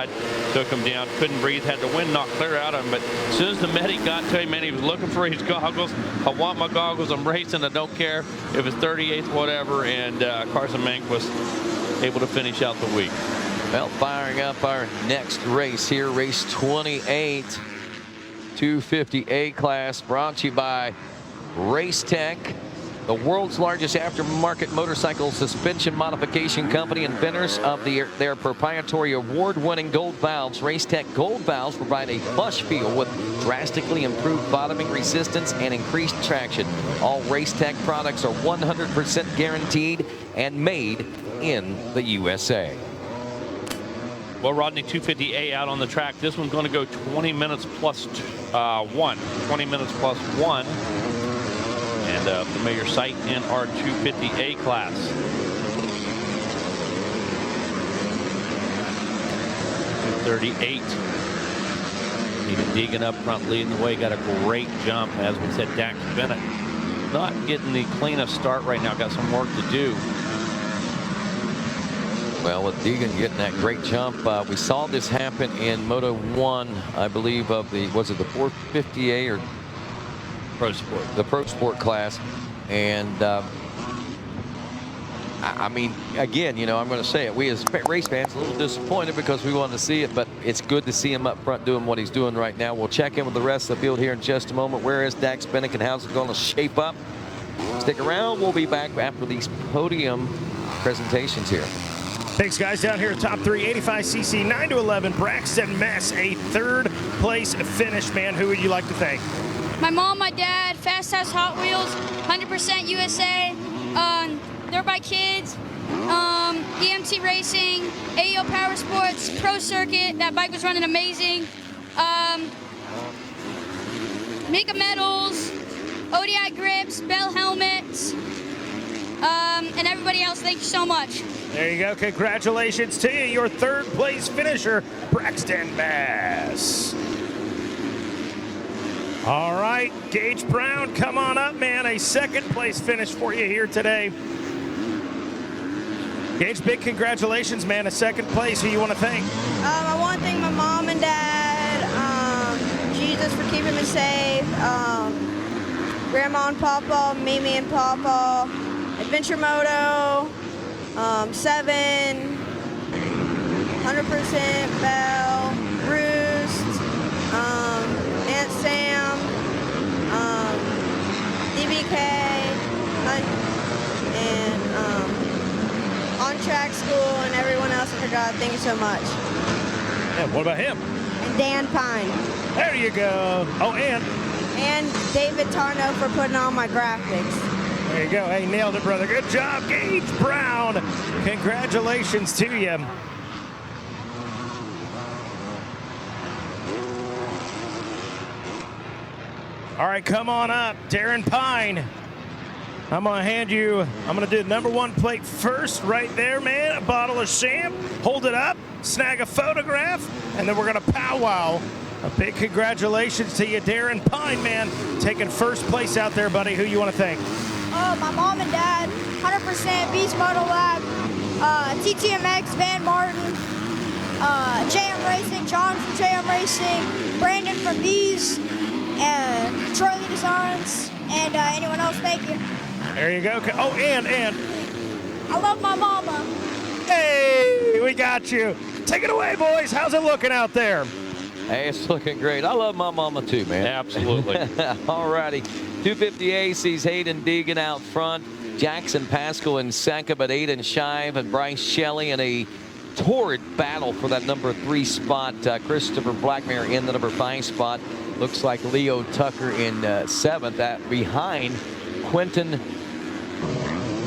outside, took him down, couldn't breathe, had the wind knocked clear out of him. But as soon as the medic got to him, man, he was looking for his goggles. I want my goggles. I'm racing. I don't care if it's 38th, whatever. And Carson Mank was able to finish out the week. Well, firing up our next race here, race 28, 250A class, brought to you by Race Tech, the world's largest aftermarket motorcycle suspension modification company, inventors of their proprietary award-winning gold valves. Race Tech gold valves provide a plush feel with drastically improved bottoming resistance and increased traction. All Race Tech products are 100% guaranteed and made in the USA. Well, Rodney, 250A out on the track. This one's going to go 20 minutes plus 1. 20 minutes plus 1. And a familiar sight in our 250A class. .38. Even Deegan up front leading the way. Got a great jump. As we said, Dax Bennick not getting the cleanest start right now. Got some work to do. Well, with Deegan getting that great jump, we saw this happen in Moto 1, I believe, of the, was it the 450A or Pro Sport? The Pro Sport class. And I mean, again, you know, I'm going to say it. We as race fans a little disappointed because we wanted to see it, but it's good to see him up front doing what he's doing right now. We'll check in with the rest of the field here in just a moment. Where is Dax Bennick and how's it going to shape up? Stick around. We'll be back after these podium presentations here. Thanks, guys. Down here at top 3, 85cc, 9 to 11, Braxton Mess, a third place finish, man. Who would you like to thank? My mom, my dad, Fast House Hot Wheels, 100% USA, Dirt Bike Kids, EMT Racing, AEO Power Sports, Pro Circuit. That bike was running amazing. Mika Metals, ODI Grips, Bell Helmets, and everybody else, thank you so much. There you go. Congratulations to you, your third place finisher, Braxton Bass. All right, Gage Brown, come on up, man. A second place finish for you here today. Gage, big congratulations, man. A second place. Who you want to thank? I want to thank my mom and dad, Jesus for keeping me safe, Grandma and Papa, Mimi and Papa, Adventure Moto, 7, 100% Bell, Roost, Aunt Sam, DBK, and On Track School, and everyone else I forgot. Thank you so much. And what about him? And Dan Pine. There you go. Oh, and David Tarno for putting on my graphics. There you go. Hey, nailed it, brother. Good job, Gage Brown. Congratulations to you. All right, come on up, Darren Pine. I'm going to do the #1 plate first right there, man. A bottle of champ. Hold it up, snag a photograph, and then we're going to powwow. A big congratulations to you, Darren Pine, man. Taking first place out there, buddy. Who you want to thank? My mom and dad, 100% Beast Moto Lab, TTMX, Van Martin, JM Racing, John from JM Racing, Brandon from Bees, and Charlie Designs, and anyone else, thank you. There you go. Oh, and I love my mama. Hey, we got you. Take it away, boys. How's it looking out there? Hey, it's looking great. I love my mama too, man. Absolutely. All righty. 250A sees Hayden Deegan out front. Jackson Pascal and second, but Aiden Shive and Bryce Shelley in a torrid battle for that #3 spot. Christopher Blackmare in the #5 spot. Looks like Leo Tucker in 7th. That behind Quentin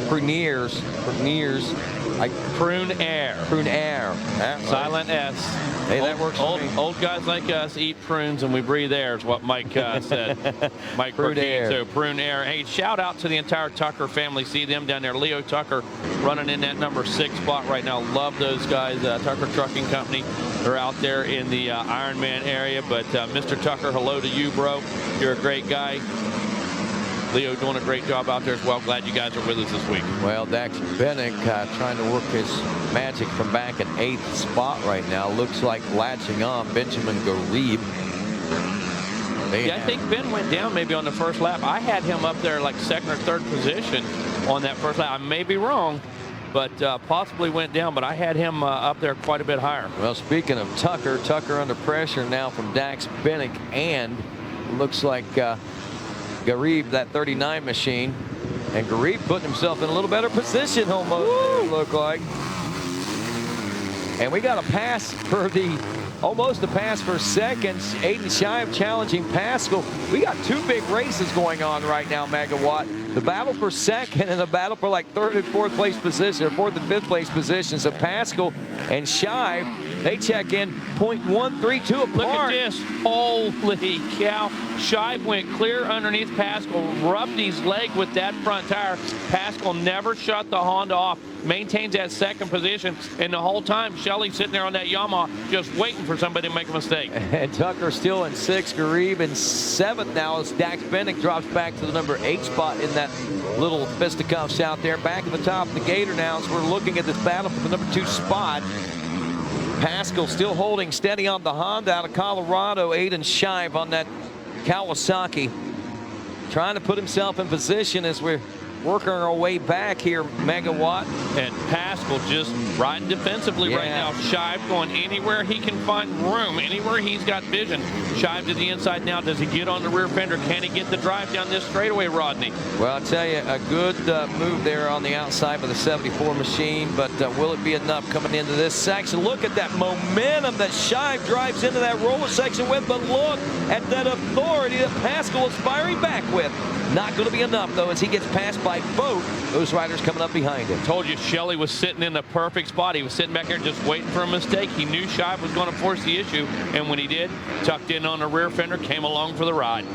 Pruniers. Prune Air. Silent S. Hey, that works for me. Old guys like us eat prunes and we breathe air is what Mike said. Mike Prune Air. So Prune Air. Hey, shout out to the entire Tucker family. See them down there. Leo Tucker running in that #6 spot right now. Love those guys. Tucker Trucking Company. They're out there in the Ironman area. But Mr. Tucker, hello to you, bro. You're a great guy. Leo doing a great job out there as well. Glad you guys are with us this week. Well, Dax Bennick trying to work his Magic from back in 8th spot right now. Looks like latching on Benjamin Garib. Yeah, I think Ben went down maybe on the first lap. I had him up there like 2nd or 3rd position on that first lap. I may be wrong, but possibly went down, but I had him up there quite a bit higher. Well, speaking of Tucker under pressure now from Dax Bennick, and looks like Garib, that 39 machine, and Garib putting himself in a little better position almost, look like. And we got a pass for almost a pass for seconds. Aiden Shive challenging Pascal. We got 2 big races going on right now, Megawatt. The battle for second and the battle for like 3rd and 4th place position, or 4th and 5th place positions of Pascal and Shive. They check in 0.132 apart. Look at this. Holy cow. Shive went clear underneath Pascal, rubbed his leg with that front tire. Pascal never shut the Honda off, maintains that 2nd position, and the whole time Shelley's sitting there on that Yamaha just waiting for somebody to make a mistake. And Tucker still in 6th, Garib in 7th now as Dax Bennick drops back to the number 8 spot in that little fisticuffs out there. Back at the top of the Gator now as we're looking at this battle for the number 2 spot. Pascal still holding steady on the Honda out of Colorado. Aiden Shive on that Kawasaki, trying to put himself in position as we're working our way back here, Megawatt. And Pascal just riding defensively right now. Shive going anywhere he can find room, anywhere he's got vision. Shive to the inside now. Does he get on the rear fender? Can he get the drive down this straightaway, Rodney? Well, I'll tell you, a good move there on the outside with the 74 machine, but will it be enough coming into this section? Look at that momentum that Shive drives into that roller section with, but look at that authority that Pascal is firing back with. Not going to be enough, though, as he gets passed by both those riders coming up behind him. Told you Shelley was sitting in the perfect spot. He was sitting back there just waiting for a mistake. He knew Shive was going to force the issue, and when he did, tucked in on the rear fender, came along for the ride.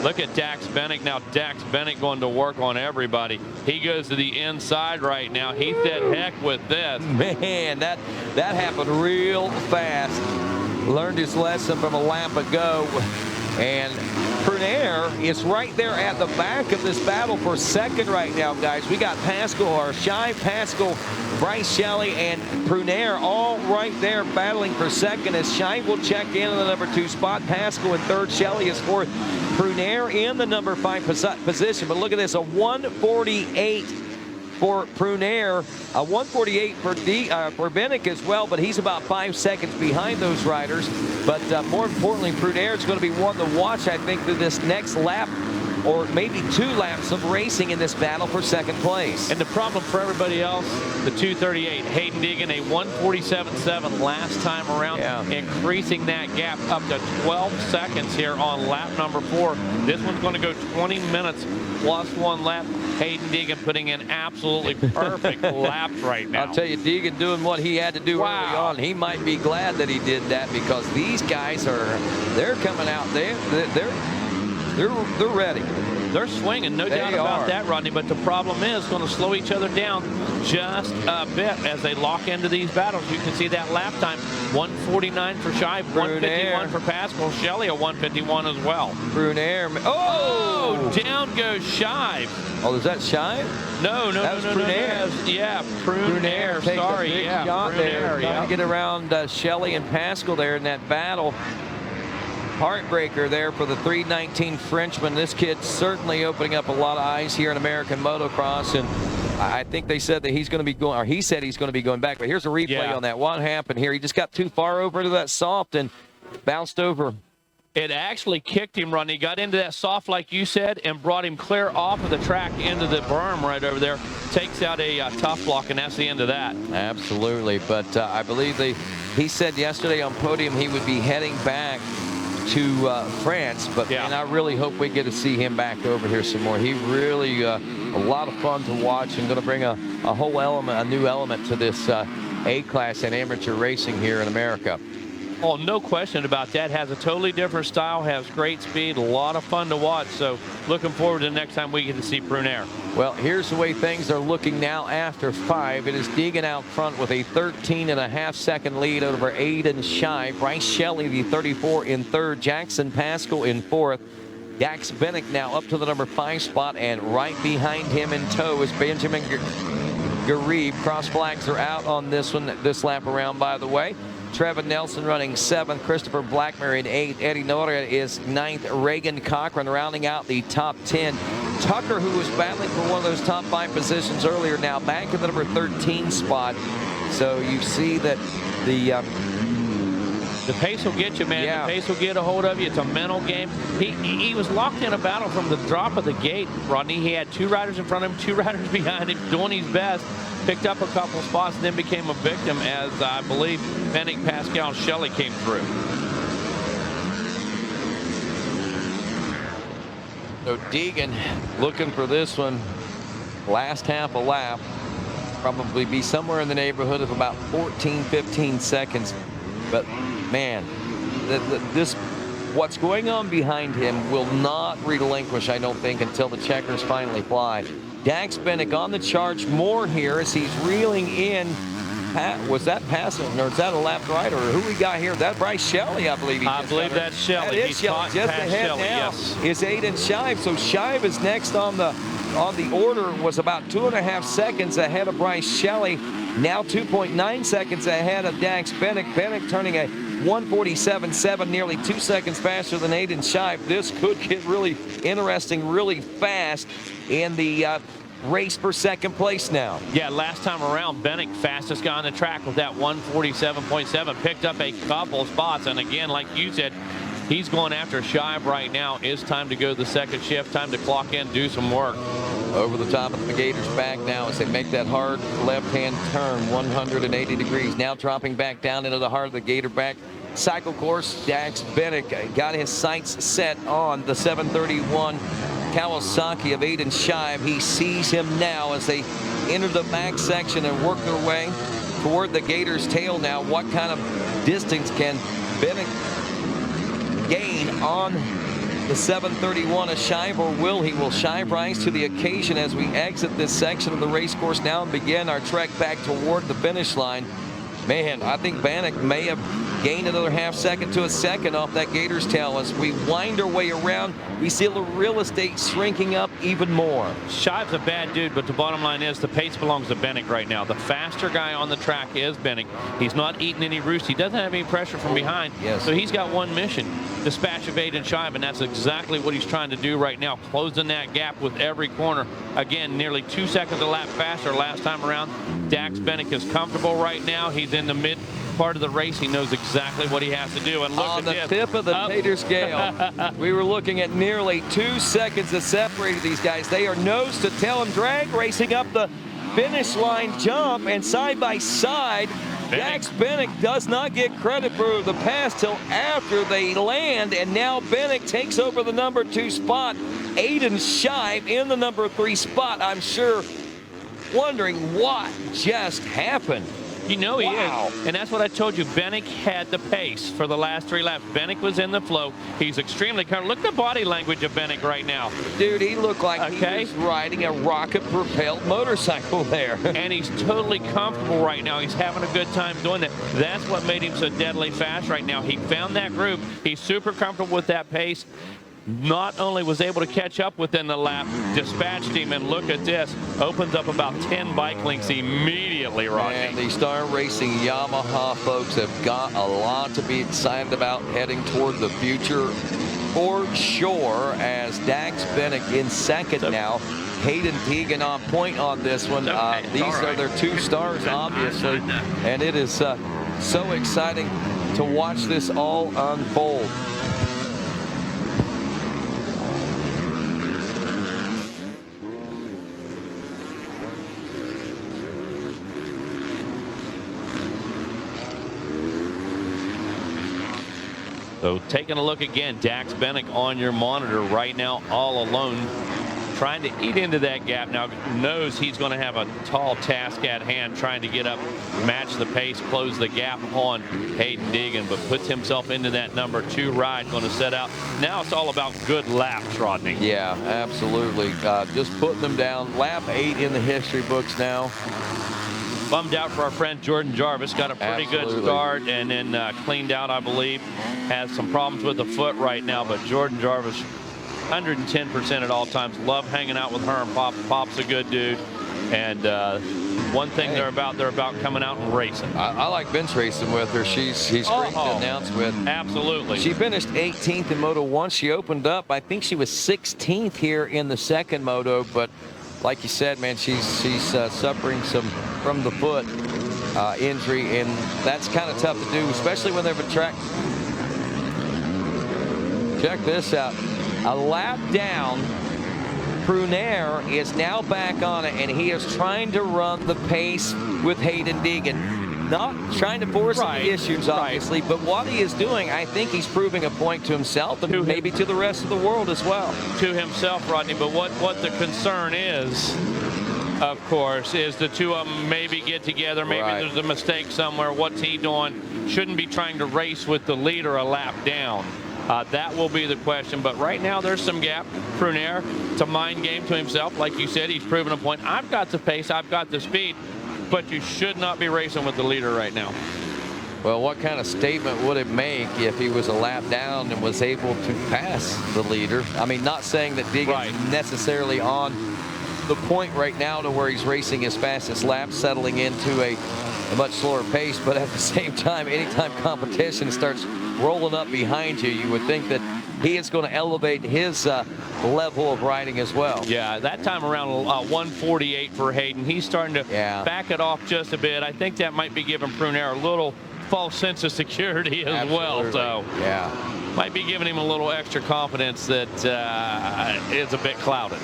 Look at Dax Bennick now. Dax Bennick going to work on everybody. He goes to the inside right now. He said, heck with this. Man, that happened real fast. Learned his lesson from a lap ago. And Prunaire is right there at the back of this battle for second right now, guys. We got Pascal, or Shive, Pascal, Bryce Shelley, and Prunaire all right there battling for second as Shive will check in the number 2 spot. Pascal in 3rd, Shelley is 4th. Prunaire in the number 5 position. But look at this, a 148 for Prunaire, a 148 for Bennick as well, but he's about 5 seconds behind those riders. But more importantly, Prunaire is going to be one to watch, I think, through this next lap, or maybe 2 laps of racing in this battle for second place. And the problem for everybody else, the 238, Hayden Deegan, a 147.7 last time around, increasing that gap up to 12 seconds here on lap number 4. This one's going to go 20 minutes plus 1 lap. Hayden Deegan putting in absolutely perfect laps right now. I'll tell you, Deegan doing what he had to do early on. He might be glad that he did that, because these guys they're coming out. They're ready. They're swinging, no doubt about that, Rodney. But the problem is going to slow each other down just a bit as they lock into these battles. You can see that lap time, 149 for Shive, 151 for Pascal. Shelley a 151 as well. Prunaire. Oh, down goes Shive. Oh, is that Shive? No, that was Prunaire. Yeah, Prunaire. Sorry, Prunaire. Trying to get around Shelley and Pascal there in that battle. Heartbreaker there for the 319 Frenchman. This kid's certainly opening up a lot of eyes here in American motocross, and I think they said that he's going to be going, or he said he's going to be going back. But here's a replay on that. What happened here? He just got too far over to that soft and bounced over. It actually kicked him, Rodney. Got into that soft, like you said, and brought him clear off of the track into the berm right over there. Takes out a tough block, and that's the end of that. Absolutely. But I believe he said yesterday on Podium he would be heading back to France, but man, I really hope we get to see him back over here some more. He really a lot of fun to watch, and going to bring a whole element, a new element to this A-class and amateur racing here in America. Oh, no question about that. Has a totally different style, has great speed, a lot of fun to watch. So looking forward to the next time we get to see Prunaire. Well, here's the way things are looking now after 5. It is Deegan out front with a 13.5-second lead over Aiden Shive. Bryce Shelley, the 34, in 3rd. Jackson Pascal in 4th. Dax Bennick now up to the number 5 spot, and right behind him in tow is Benjamin Garib. Cross flags are out on this one, this lap around, by the way. Trevin Nelson running 7th, Christopher Blackmer in 8th, Eddie Noria is 9th, Reagan Cochran rounding out the top 10. Tucker, who was battling for one of those top 5 positions earlier, now back in the number 13 spot. So you see that the pace will get you, man. Yeah. The pace will get a hold of you. It's a mental game. He was locked in a battle from the drop of the gate, Rodney. He had 2 riders in front of him, 2 riders behind him, doing his best. Picked up a couple spots and then became a victim as I believe Bennick, Pascal, and Shelley came through. So Deegan looking for this one. Last half a lap. Probably be somewhere in the neighborhood of about 14, 15 seconds. But man, what's going on behind him will not relinquish, I don't think, until the checkers finally fly. Dax Bennick on the charge more here as he's reeling in. Was that passing, or is that a lap right, or who we got here? That Bryce Shelley, I believe. I believe that's Shelley. That is Shelley. Just ahead Shelley, now yes. is Aiden Shive. So Shive is next on the order. Was about 2.5 seconds ahead of Bryce Shelley. Now 2.9 seconds ahead of Dax Bennick. Bennick turning a 1:47.7, nearly 2 seconds faster than Aiden Shive. This could get really interesting really fast in the race for second place now. Yeah, last time around, Bennick, fastest guy on the track with that 1:47.7, picked up a couple spots. And again, like you said, he's going after Shive right now. It's time to go to the second shift, time to clock in, do some work. Over the top of the Gators back now as they make that hard left-hand turn, 180 degrees. Now dropping back down into the heart of the Gator back cycle course. Dax Bennick got his sights set on the 731 Kawasaki of Aiden Shive. He sees him now as they enter the back section and work their way toward the Gators' tail now. What kind of distance can Bennick gain on the 731 of Shive, or will he? Will Shive rise to the occasion as we exit this section of the race course now and begin our trek back toward the finish line? Man, I think Bennick may have gained another half second to a second off that Gators tail. As we wind our way around, we see the real estate shrinking up even more. Shive's a bad dude, but the bottom line is the pace belongs to Bennick right now. The faster guy on the track is Bennick. He's not eating any roost. He doesn't have any pressure from behind. Yes. So he's got one mission, dispatch of Aiden Shive, and that's exactly what he's trying to do right now, closing that gap with every corner. Again, nearly 2 seconds a lap faster last time around. Dax Bennick is comfortable right now. He's in the mid part of the race. He knows exactly what he has to do. And look on at the this. tip of the tater scale, we were looking at nearly 2 seconds that separated these guys. They are nose to tail and drag racing up the finish line jump, and side by side. Dax Bennick does not get credit for the pass till after they land, and now Bennick takes over the number 2 spot. Aiden Shive in the number 3 spot. I'm sure wondering what just happened. You know he Wow. is. And that's what I told you. Bennick had the pace for the last 3 laps. Bennick was in the flow. He's extremely comfortable. Look at the body language of Bennick right now. Dude, he looked like he was riding a rocket-propelled motorcycle there. And he's totally comfortable right now. He's having a good time doing it. That's what made him so deadly fast right now. He found that groove. He's super comfortable with that pace. Not only was able to catch up within the lap, dispatched him, and look at this, opens up about 10 bike lengths immediately, Rodney. And the Star Racing Yamaha folks have got a lot to be excited about heading toward the future for sure, as Dax Bennick in second now. Hayden Deegan on point on this one. These are their 2 stars, obviously, and it is so exciting to watch this all unfold. So taking a look again, Dax Bennick on your monitor right now, all alone, trying to eat into that gap. Now knows he's going to have a tall task at hand, trying to get up, match the pace, close the gap on Hayden Deegan, but puts himself into that number 2 ride, going to set out. Now it's all about good laps, Rodney. Yeah, absolutely. Just putting them down. Lap 8 in the history books now. Bummed out for our friend Jordan Jarvis. Got a pretty good start and then cleaned out, I believe. Has some problems with the foot right now, but Jordan Jarvis, 110% at all times. Love hanging out with her and Pop. Pop's a good dude. And one thing they're about coming out and racing. I like bench racing with her. She's great to announce with. Absolutely. She finished 18th in Moto 1. She opened up. I think she was 16th here in the second Moto. But like you said, man, she's suffering some from the foot injury, and that's kind of tough to do, especially when they're a track. Check this out. A lap down. Prunaire is now back on it, and he is trying to run the pace with Hayden Deegan. Not trying to force any issues, obviously, but what he is doing, I think he's proving a point to himself and maybe to the rest of the world as well. To himself, Rodney, but what the concern is, of course, is the two of them maybe get together. Maybe there's a mistake somewhere. What's he doing? Shouldn't be trying to race with the leader a lap down. That will be the question. But right now, there's some gap. Prunaire, it's a mind game to himself. Like you said, he's proven a point. I've got the pace. I've got the speed. But you should not be racing with the leader right now. Well, what kind of statement would it make if he was a lap down and was able to pass the leader? I mean, not saying that Deegan's necessarily on the point right now to where he's racing his fastest lap, settling into a much slower pace, but at the same time, anytime competition starts rolling up behind you, you would think that he is going to elevate his level of riding as well. Yeah, that time around 148 for Hayden. He's starting to back it off just a bit. I think that might be giving Prunaire a little false sense of security as well. So might be giving him a little extra confidence that is a bit clouded.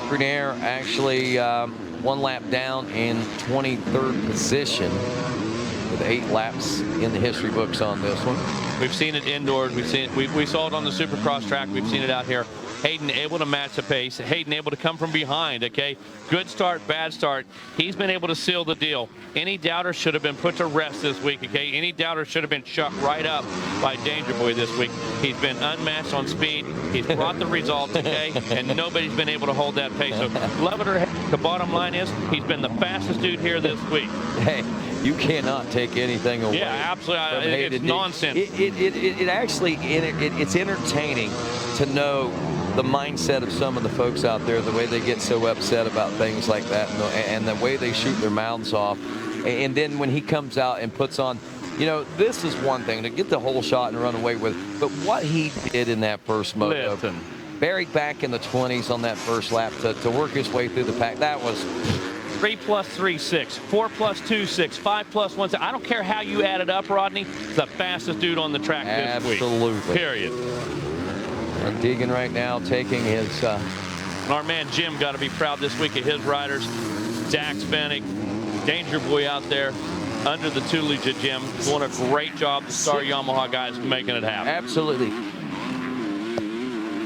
Prunaire actually one lap down in 23rd position with 8 laps in the history books on this one. We've seen it indoors. We've seen it. We saw it on the Supercross track. We've seen it out here. Hayden able to match the pace. Hayden able to come from behind. Okay, good start, bad start. He's been able to seal the deal. Any doubters should have been put to rest this week. Okay, any doubters should have been shut right up by Danger Boy this week. He's been unmatched on speed. He's brought the results. Okay, and nobody's been able to hold that pace. So love it or hate it, the bottom line is he's been the fastest dude here this week. Hey, you cannot take anything away. Yeah, absolutely. It's nonsense. It actually it's entertaining to know the mindset of some of the folks out there, the way they get so upset about things like that, and the way they shoot their mouths off. And then when he comes out and puts on, you know, this is one thing to get the whole shot and run away with, but what he did in that first moto, buried back in the 20s on that first lap to work his way through the pack, that was 3 + 3 6, 4 + 2 6, 5 + 1 6. I don't care how you add it up, Rodney. The fastest dude on the track this week. Absolutely. Period. And Deegan right now taking his. Our man Jim got to be proud this week of his riders. Dax Bennick, Danger Boy out there under the tutelage of Jim. Doing a great job. The Star Yamaha guys making it happen. Absolutely.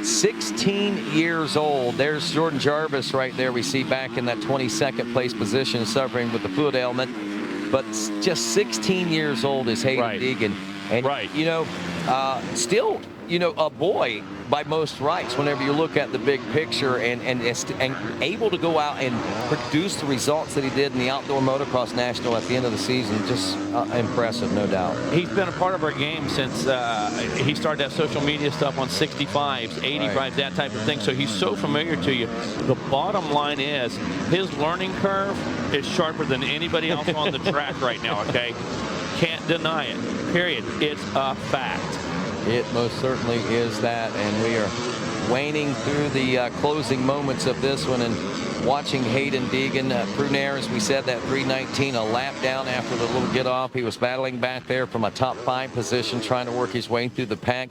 16 years old. There's Jordan Jarvis right there. We see back in that 22nd place position, suffering with the foot ailment. But just 16 years old is Hayden Deegan. And, you know, still, you know, a boy by most rights whenever you look at the big picture, and able to go out and produce the results that he did in the Outdoor Motocross National at the end of the season. Just impressive, no doubt. He's been a part of our game since he started that social media stuff on 65s, 85s, that type of thing. So he's so familiar to you. The bottom line is his learning curve is sharper than anybody else on the track right now, okay? Can't deny it, period. It's a fact. It most certainly is that, and we are waning through the closing moments of this one and watching Hayden Deegan. Prunaire, as we said, that 319, a lap down after the little get off. He was battling back there from a top 5 position, trying to work his way through the pack.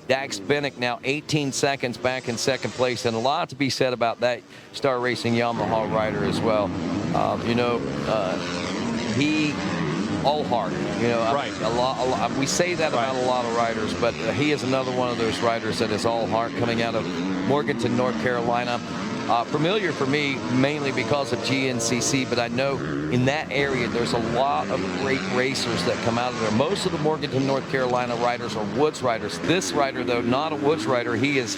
Dax Bennick now 18 seconds back in second place, and a lot to be said about that Star Racing Yamaha rider as well. You know, he all heart, you know. A lot, we say that about a lot of riders, but he is another one of those riders that is all heart, coming out of Morganton, North Carolina. Familiar for me mainly because of GNCC, but I know in that area there's a lot of great racers that come out of there. Most of the Morganton, North Carolina riders are woods riders. This rider, though, not a woods rider. He is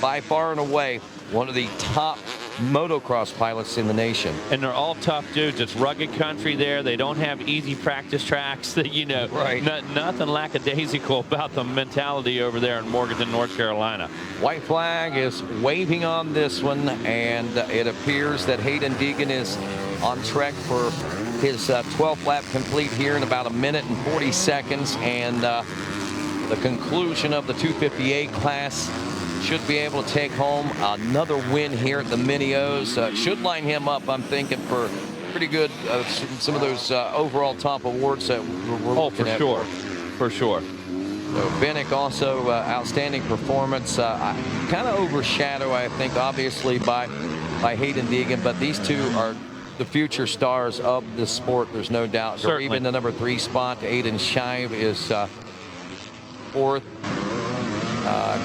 by far and away one of the top motocross pilots in the nation. And they're all tough dudes. It's rugged country there. They don't have easy practice tracks. You know, right. Nothing lackadaisical about the mentality over there in Morganton, North Carolina. White flag is waving on this one, and it appears that Hayden Deegan is on track for his 12th lap complete here in about 1 minute and 40 seconds. And the conclusion of the 258 class should be able to take home another win here at the Mini-O's. Should line him up, I'm thinking, for pretty good, some of those overall top awards that we're looking at. For sure. So Bennick also outstanding performance. Kind of overshadowed, I think, obviously by Hayden Deegan, but these two are the future stars of the sport. There's no doubt. Certainly. Even the number 3 spot, Aiden Shive is fourth.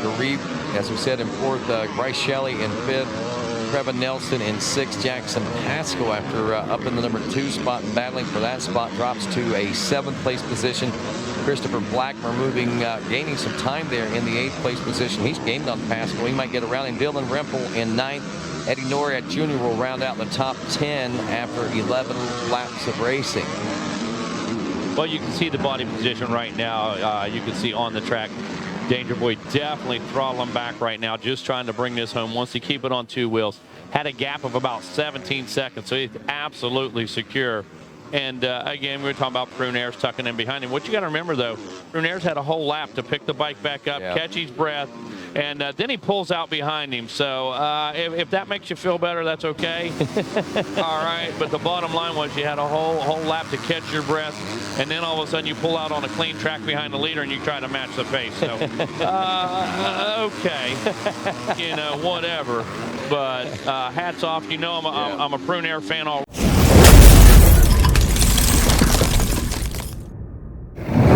Garib, as we said, in fourth. Bryce Shelley in fifth. Trevin Nelson in sixth. Jackson Pascal, after up in the number 2 spot and battling for that spot, drops to a 7th place position. Christopher Blackmer gaining some time there in the 8th place position. He's gained on Pascal. He might get around. And Dylan Rempel in 9th. Eddie Noriak Jr. will round out the top 10 after 11 laps of racing. Well, you can see the body position right now. You can see on the track, Danger Boy definitely throttling back right now, just trying to bring this home. Wants to keep it on 2 wheels. Had a gap of about 17 seconds, so he's absolutely secure. And again, we were talking about Prunaires tucking in behind him. What you got to remember, though, Prunaires had a whole lap to pick the bike back up, catch his breath, and then he pulls out behind him. So if that makes you feel better, that's okay. All right, but the bottom line was you had a whole lap to catch your breath, and then all of a sudden you pull out on a clean track behind the leader and you try to match the pace. So okay, you know, whatever. But hats off. You know, I'm a Prunaire fan already.